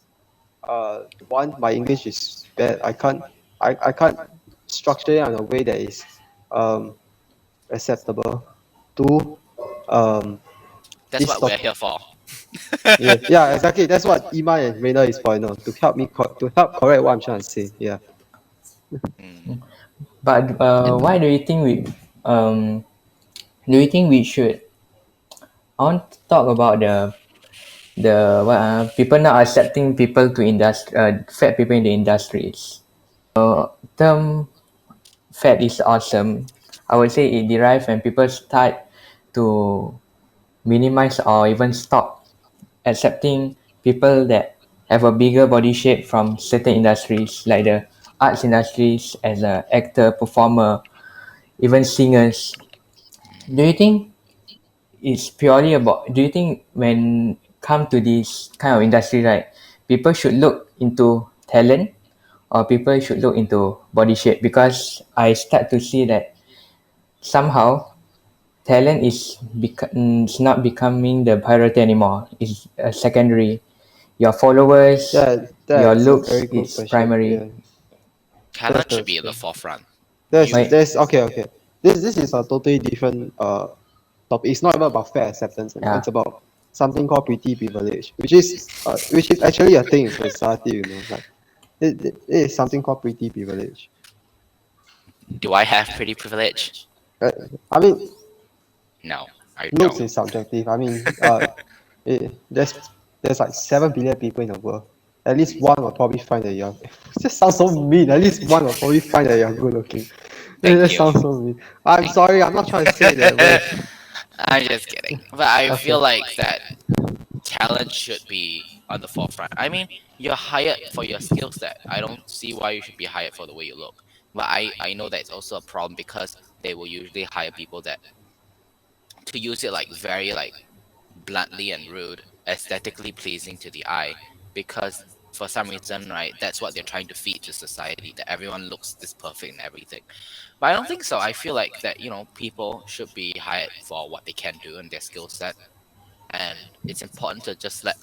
one, my English is bad. I can't structure it in a way that is um acceptable. Two, um That's this what we're top here for. yeah, exactly. That's what Iman and Reina is for, to help me to help correct what I'm trying to say. Yeah. Mm. but why do you think we should? I want to talk about the people not accepting people to fat people in the industries. Term fat is awesome. I would say it derives when people start to minimize or even stop accepting people that have a bigger body shape from certain industries like the arts industries as an actor, performer, even singers. Do you think do you think when come to this kind of industry, right, people should look into talent or people should look into body shape? Because I start to see that somehow talent is not becoming the priority anymore. It's secondary. Your followers, your That's a looks very good is question. primary. Yeah. That's Talent should be at the the forefront. there's You Why? there's okay, okay. This is a totally different topic. It's not even about fair acceptance, Yeah. it's about something called pretty privilege, which is actually a thing in society. Like it is something called pretty privilege. do I have pretty privilege? Uh, I mean, No, I looks don't. is subjective. I mean, there's like 7 billion people in the world. At least one will probably find that you're. It just sounds so mean. At least one will probably find that you're good looking. That Thank you. sounds so mean. I'm Thank sorry. I'm not trying to say it that way. I'm just kidding. But I Okay. feel like that talent should be on the forefront. I mean, you're hired for your skill set. I don't see why you should be hired for the way you look. But I know that it's also a problem because they will usually hire people that to use it like very like bluntly and rude, aesthetically pleasing to the eye, because for some reason, right, that's what they're trying to feed to society, that everyone looks this perfect and everything. But I don't think so. I feel like that, people should be hired for what they can do and their skill set. And it's important to just let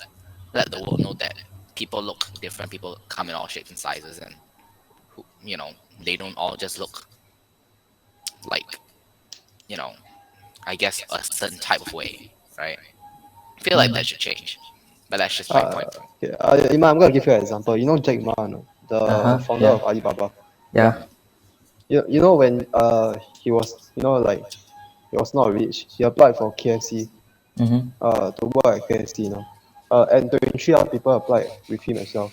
the world know that people look different, people come in all shapes and sizes, and who, they don't all just look like, you know, I guess a certain type of way, right? I feel like that should change. But that's just my point. Okay. Iman, I'm gonna give you an example. You know Jack Ma, no? The Uh-huh. founder Yeah. of Alibaba. Yeah. Yeah. You know when he was like he was not rich. He applied for KFC Mm-hmm. to work at KFC. And 23 other people applied with him as well.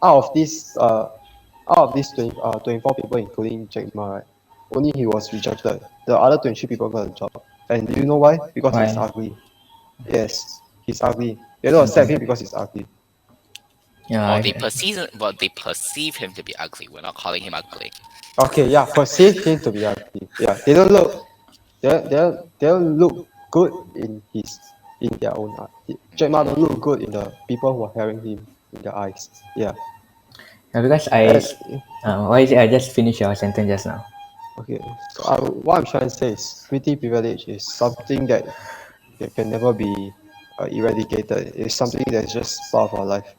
Out of this out of these 24 people, including Jack Ma, right, only he was rejected. The other 23 people got a job. And do you know why? Because he's Why? ugly. Yes, he's ugly. They don't accept Okay. him because he's ugly. Yeah. Well, they perceive him to be ugly. We're not calling him ugly. Okay, yeah, perceive him to be ugly. Yeah, they don't look good in their own eye. Jack Ma don't look good in the people who are hearing him in their eyes. Yeah. Yeah, because And why is it I just finished your sentence just now? okay, so what I'm trying to say is pretty privilege is something that can never be eradicated. It's something that's just part of our life.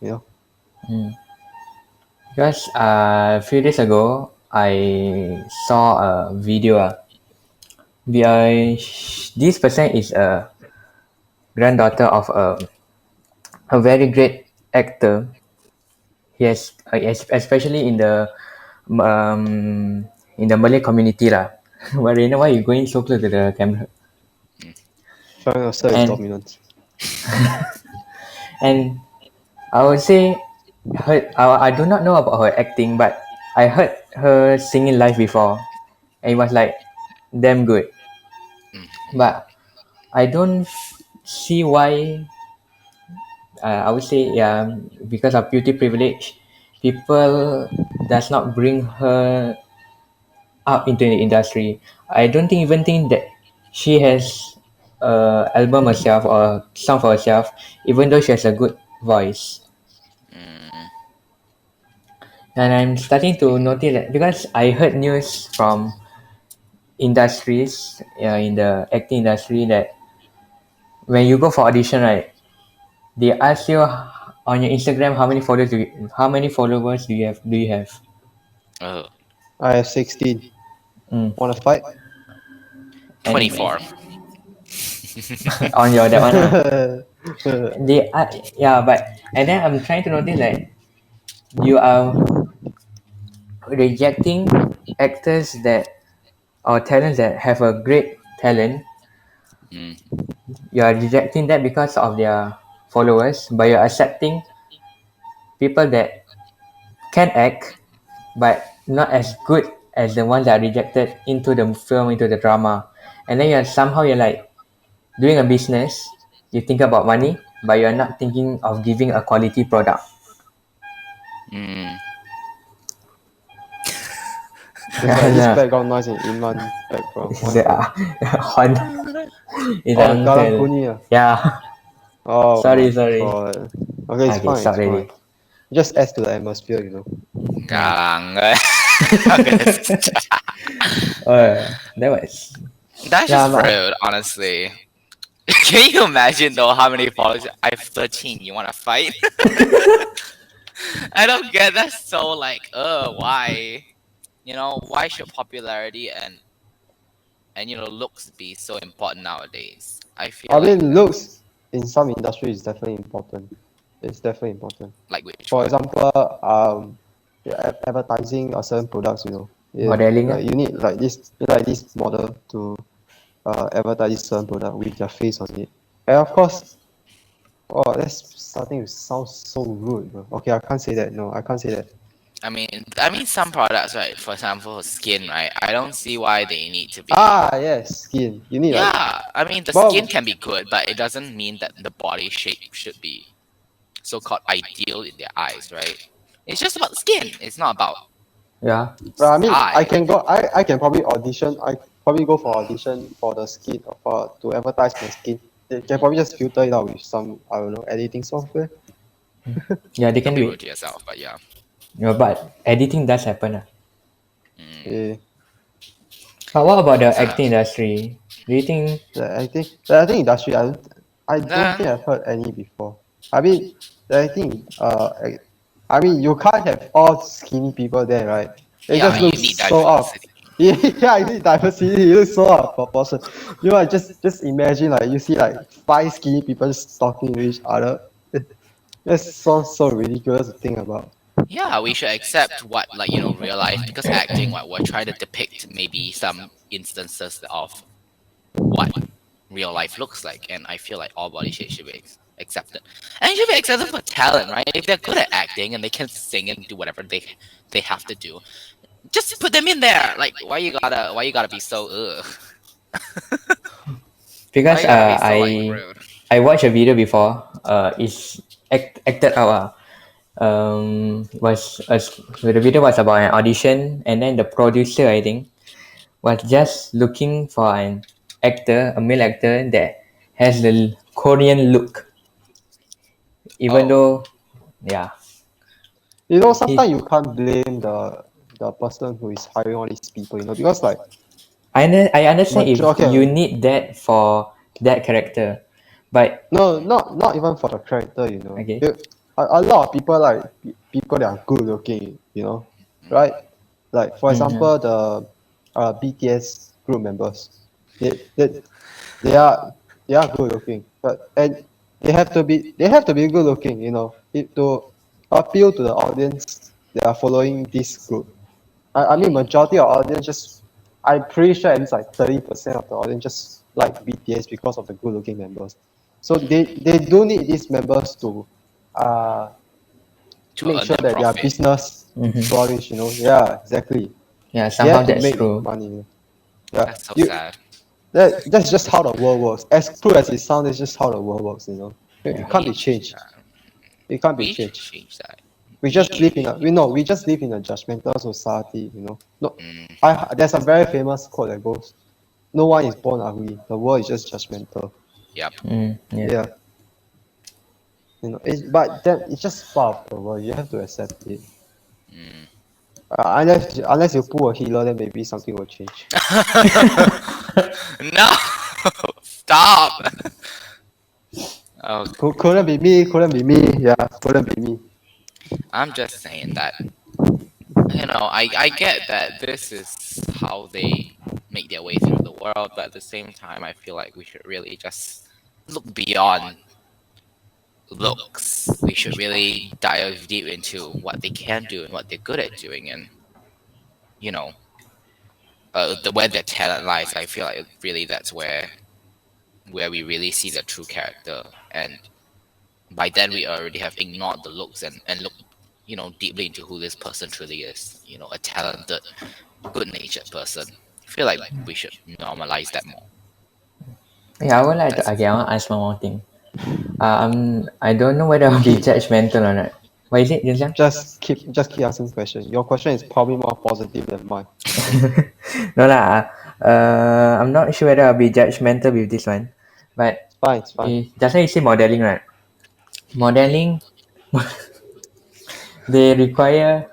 Because a few days ago, I saw a video. This person is a granddaughter of a very great actor. Yes, especially um, in the Malay community lah. But you know why you going so close to the camera? Mm. Trying to assert his And dominance. and I would say I do not know about her acting, but I heard her singing live before, and it was like damn good. Mm. But I don't see why I would say yeah, because of beauty privilege, people does not bring her up into the industry. I don't think even think that she has album herself or song for herself, even though she has a good voice. Mm, And I'm starting to notice that because I heard news from industries in the acting industry that when you go for audition, right, they ask you on your Instagram how many followers do you have? oh, I have 16. Mm. Wanna fight? And 24. on your that one they yeah, but and then I'm trying to notice that you are rejecting actors that or talents that have a great talent. Mm, You are rejecting that because of their followers, but you're accepting people that can act but not as good as the ones that are rejected into the film, into the drama. And then you're like doing a business, you think about money, but you're not thinking of giving a quality product. mm. There's like this Yeah, background noise in Iman background. What the the? Honda is Oh, the Karang uncle. Kuni. Ah. Yeah, Oh my sorry. god. Okay, it's Okay, fine, stop it's fine. already. Just adds to the atmosphere, you know. Yeah. Gang. I'm gonna That was That's yeah, just but rude, honestly. Can you imagine though how many followers? I have 13. You wanna fight? I don't get. That's so like, why? Why should popularity and looks be so important nowadays? I feel I like mean, looks in some industries is definitely important. It's definitely important. which For one? example, yeah, advertising or certain products, you know, yeah, modeling. like you like this model to advertise this certain product with their face on it. And of course, oh, that's starting to sound so rude, bro. Okay, I can't say that. No, I can't say that. I mean, some products, right? For example, skin, right? I don't see why they need to be. Ah, yes, skin. You need like, Yeah, I mean, the well, skin can be good, but it doesn't mean that the body shape should be so-called ideal in their eyes, right? It's just about the skin. It's not about Yeah, well, I mean, I size. can go. I can probably audition. I probably go for audition for the skin or for to advertise my skin. They can probably just filter it out with some I don't know editing software. yeah, they can Don't do be it. rude to yourself, but yeah. Yeah, but editing does happen. Mm. Yeah, But what about the So, acting industry? Do you think the acting industry. I don't uh, think I've heard any before. I mean, the acting. I mean, you can't have all skinny people there, right? It yeah, just you looks need so off. diversity. Yeah, I need diversity. It looks so out of proportion. You know, just imagine like you see like five skinny people just talking to each other. That sounds so ridiculous to think about. Yeah, we should accept what, like, real life, because acting, what we're trying to depict maybe some instances of what real life looks like, and I feel like all body shapes should be accepted, and it should be accepted for talent, right? If they're good at acting and they can sing and do whatever they have to do, just put them in there. Like, why you gotta be so why because you gotta be so like rude? I watched a video before. It's acted out. The video was about an audition, and then the producer, I think, was just looking for an actor, a male actor that has the Korean look. Even Oh, though, yeah, You know, he, sometimes you can't blame the person who is hiring all these people, you know, because like I understand major if you okay, need that for that character, but no, not even for the character, you know. okay, A lot of people like people that are good looking, you know, right? Like for mm-hmm. example, the BTS group members, they they, they are they are good looking, but and they have to be good looking, you know, to appeal to the audience that are following this group. I mean, majority of audience just I'm pretty sure at least like 30% of the audience just like BTS because of the good looking members. So they do need these members to uh to make earn sure their that their profit. business Mm-hmm. flourish, you know. Yeah, exactly. Yeah, They somehow have to that's make true. money. Yeah. That's so You sad. that's just how the world works. As cruel as it sounds, it's just how the world works, you know. It Yeah, can't be changed. It can't be We should changed. change that. We just live in a we just live in a judgmental society, you know. No, Mm, there's a very famous quote that goes, "No one is born ugly. The world is just judgmental." yep. Yeah. Yeah, you know. But then it's just part of the world. You have to accept it. Mm. Unless you pull a healer, then maybe something will change. No, stop. Oh, Couldn't be me. Couldn't be me. Yeah, couldn't be me. I'm just saying that, I get that this is how they make their way through the world, but at the same time, I feel like we should really just look beyond looks. We should really dive deep into what they can do and what they're good at doing, and you know, where their talent lies. I feel like really that's where we really see the true character, and by then we already have ignored the looks and look, deeply into who this person truly is. A talented, good-natured person. I feel like we should normalize that more. Yeah, I would like to, That's okay, I want to ask one more thing. I don't know whether I'll be judgmental or not. What is it, Jinxiang? Just keep asking questions. Your question is probably more positive than mine. Okay. No lah. I'm not sure whether I'll be judgmental with this one, but It's fine. It's fine. just like you say modeling, right? Modeling, they require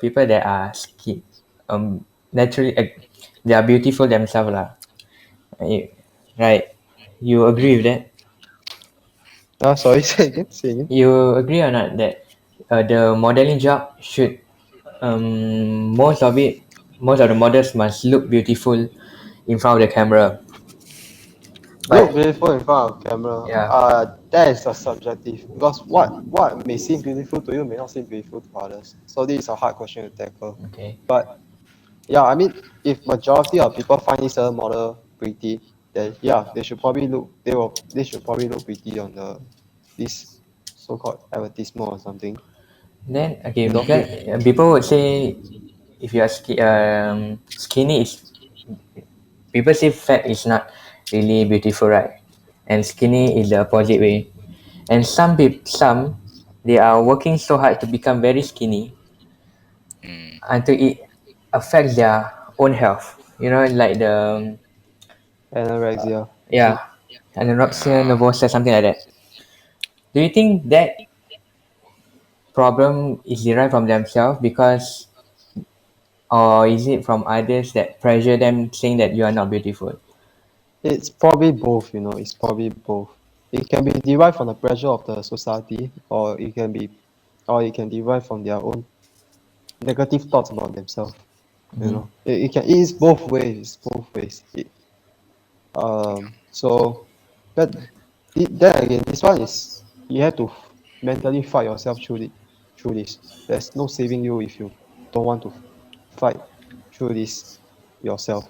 people that are naturally they are beautiful themselves lah. Right? You agree with Mhm. that? Sorry. Say again. Say again. You agree or not that the modeling job should most of the models must look beautiful in front of the camera, Look but beautiful in front of camera. yeah, That is a subjective because what may seem beautiful to you may not seem beautiful to others. So this is a hard question to tackle. okay. But yeah, I mean, if majority of people find this certain model pretty, then yeah, they should probably look pretty on this so-called advertisement or something. Then okay, You know, because people would say if you are skinny is people say fat is not really beautiful, right? And skinny is the opposite way. And some they are working so hard to become very skinny Mm. until it affects their own health. Like the anorexia, is yeah, it? anorexia Uh, nervosa, something like that. Do you think that problem is derived from themselves because, or is it from others that pressure them saying that you are not beautiful? It's probably both, you know, it's probably both. It can be derived from the pressure of the society, or it can derive from their own negative thoughts about themselves. You Mm-hmm. know, it is both ways, both ways. So, but then again, this one is you have to mentally fight yourself through this. There's no saving you if you don't want to fight through this yourself.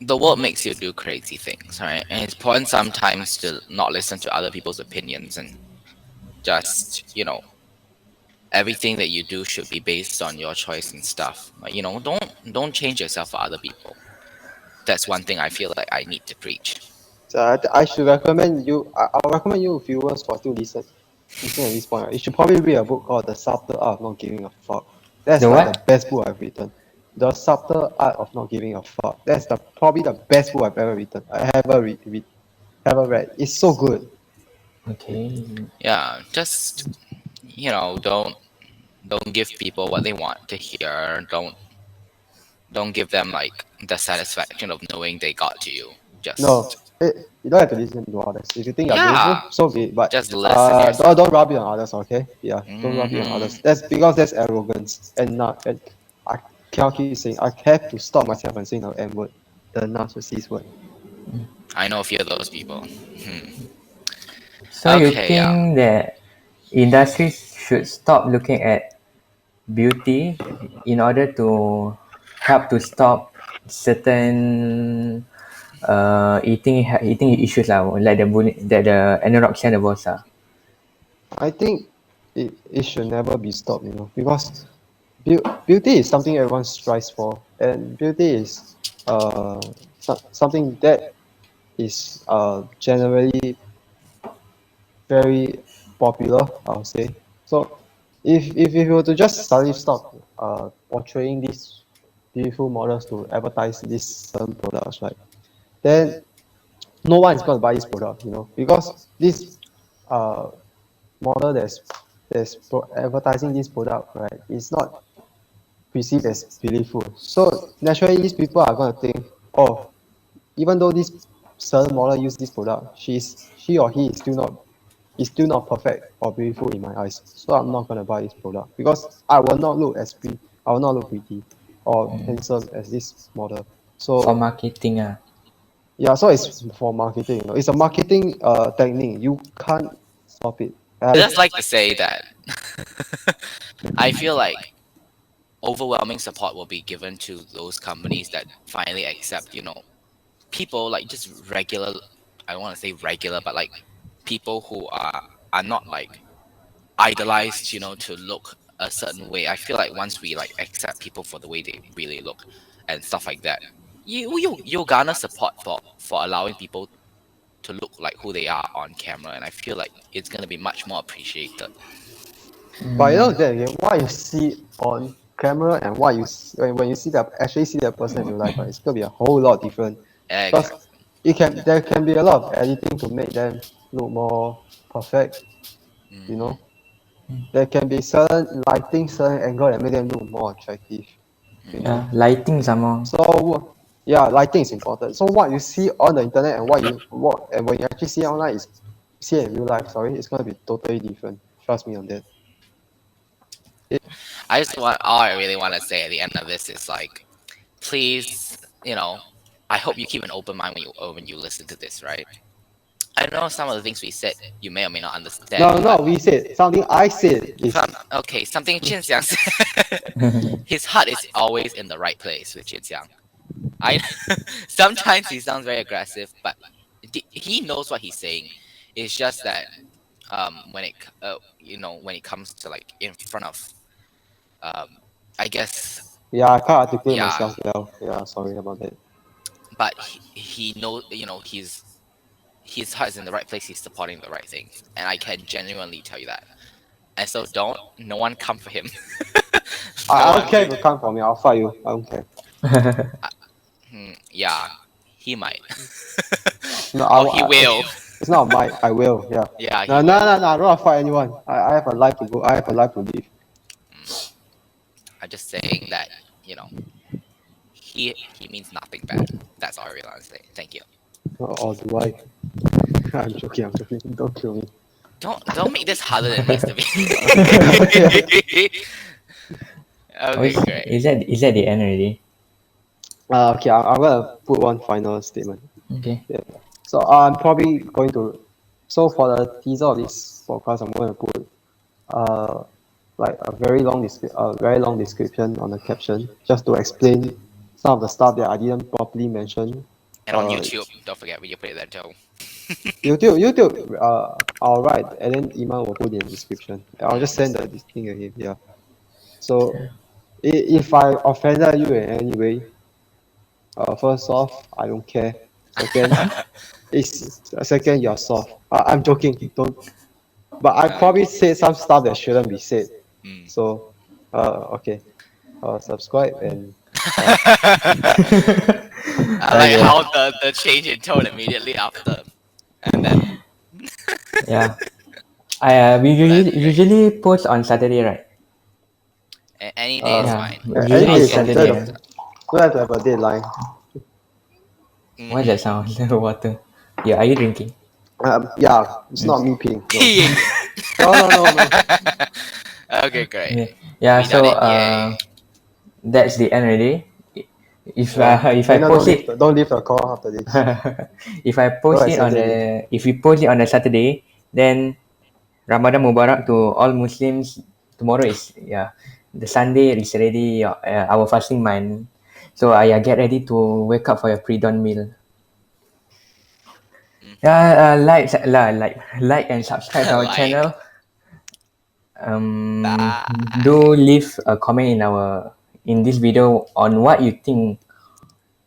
the world makes you do crazy things, right? And it's important sometimes to not listen to other people's opinions and just, everything that you do should be based on your choice and stuff. Like, don't change yourself for other people. That's one thing I feel like I need to preach. So I should recommend you. I'll recommend you viewers who are still listening at this point. Right? You should probably read a book called The Subtle Art of Not Giving a Fuck. That's The like the what? best book I've written. The Subtle Art of Not Giving a Fuck. That's probably the best book I've ever written. I ever read. It's so good. Okay. Yeah, just, don't give people what they want to hear. Don't give them like the satisfaction of knowing they got to you. No, Just you don't have to listen to others. If you think you're yeah, beautiful, so be it. But just listen to yourself. don't rub it on others, okay? Yeah, don't rub it on Hmm. others. That's because that's arrogance, and I cannot keep saying. I have to stop myself from saying the N word, the narcissist word. I know a few of those people. Hmm. So you Okay, yeah. think that industries should stop looking at beauty in order to help to stop certain eating issues lah, like the anorexia nervosa. I think it should never be stopped, you know, because beauty is something everyone strives for, and beauty is something that is generally very popular, I would say. So if you were to just suddenly stop portraying these beautiful models to advertise these certain products, right? Then no one is going to buy this product, because this uh model advertising this product, right, is not perceived as beautiful. So naturally, these people are going to think, oh, even though this certain model use this product, she or he is still not perfect or beautiful in my eyes. So I'm not going to buy this product because I will not look pretty or handsome as this model. For So marketing, yeah, so it's for marketing. It's a marketing technique. You can't stop it. I just like to say that I feel like overwhelming support will be given to those companies that finally accept, people like just regular. I don't want to say regular, but like people who are not like idolized, to look a certain way. I feel like once we like accept people for the way they really look and stuff like that, you'll garner support for allowing people to look like who they are on camera, and I feel like it's gonna be much more appreciated. But then again, what you see on camera and what when you actually see that person in real life, right, it's gonna be a whole lot different. Because Exactly. there can be a lot of editing to make them look more perfect. You Hmm. know, there can be certain lighting, certain angle that make them look more attractive. You know, lighting some more. so yeah, lighting is important. So what you see on the internet and when you actually see it online is see it in real life. Sorry, it's gonna be totally different. Trust me on that. All I really want to say at the end of this is like, please, I hope you keep an open mind when you listen to this, right? I know some of the things we said you may or may not understand, No, but we said something. I said is something Jinxiang said. His heart is always in the right place with Jinxiang. I sometimes he sounds very aggressive, but he knows what he's saying. It's just that when it comes to like in front of um I guess yeah. I can't articulate yeah, myself well. Yeah, sorry about that. but he knows, his heart is in the right place. He's supporting the right things, and I can genuinely tell you that. And so don't no one come for him. I No don't one. care if you come for me. I'll fight you. I don't care. Yeah, he might. No, Oh, he will. it's not my. I will. Yeah. Yeah, No, he no, will. no, no. I don't want to fight anyone. I have a life to go. I have a life to live. I'm just saying that you know he means nothing bad. That's all I really want to say. Thank you. Or do I? I'm joking. I'm joking. Don't kill me. Don't make this harder than it needs to be. Yeah. Okay, great. Is that the end already? Okay. I'm gonna put one final statement. Okay. Yeah. So I'm probably going to. So for the teaser of this podcast, I'm going to put uh like a very long description on the caption just to explain some of the stuff that I didn't properly mention. And on YouTube, don't forget when you put it there too. YouTube. I'll write and then Iman will put in the description. I'll just send this thing again. Yeah. So if I offended you in any way, first off, I don't care. Second, you're soft. I'm joking. Don't. But I probably Okay. said some stuff that shouldn't be said. Mm. So, okay. Subscribe and I like Okay. how the change in tone immediately after, and then Yeah. We that's great. usually post on Saturday, right? Any day is Yeah. fine. any Usually day I'll it's is get fine. to it. Saturday. Don't have to have a deadline. What's that sound? Water. Yeah, are you drinking? Yeah, it's not me peeing. No. Peeing. No. Okay, great. Okay. Yeah. We done So it. Yay. that's the end already. If Yeah. if I post it, Don't leave the call after this. if I Don't post it on accidentally leave. if we post it on a Saturday, then Ramadan Mubarak to all Muslims. Tomorrow is the Sunday is already our fasting month. So get ready to wake up for your pre-dawn meal. Yeah, like and subscribe to our Like channel. that. Do leave a comment in this video on what you think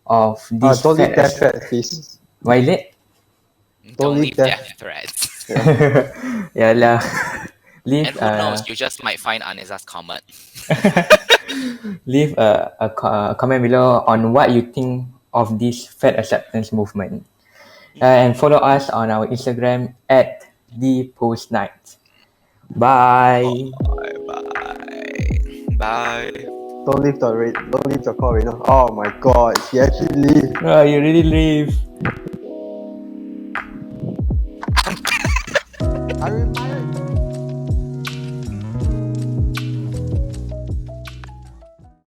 of this Don't leave fat. that fat, please. Why is it? Don't Don't leave leave that. death threats. Yeah lah. Leave And who knows, you just might find Aniza's comment. leave a comment below on what you think of this fat acceptance movement. And follow us on our Instagram at the PostNite. Bye. Bye. Bye. Don't leave the call right now. Oh my god, he actually leave. Oh, you really leave. I retired.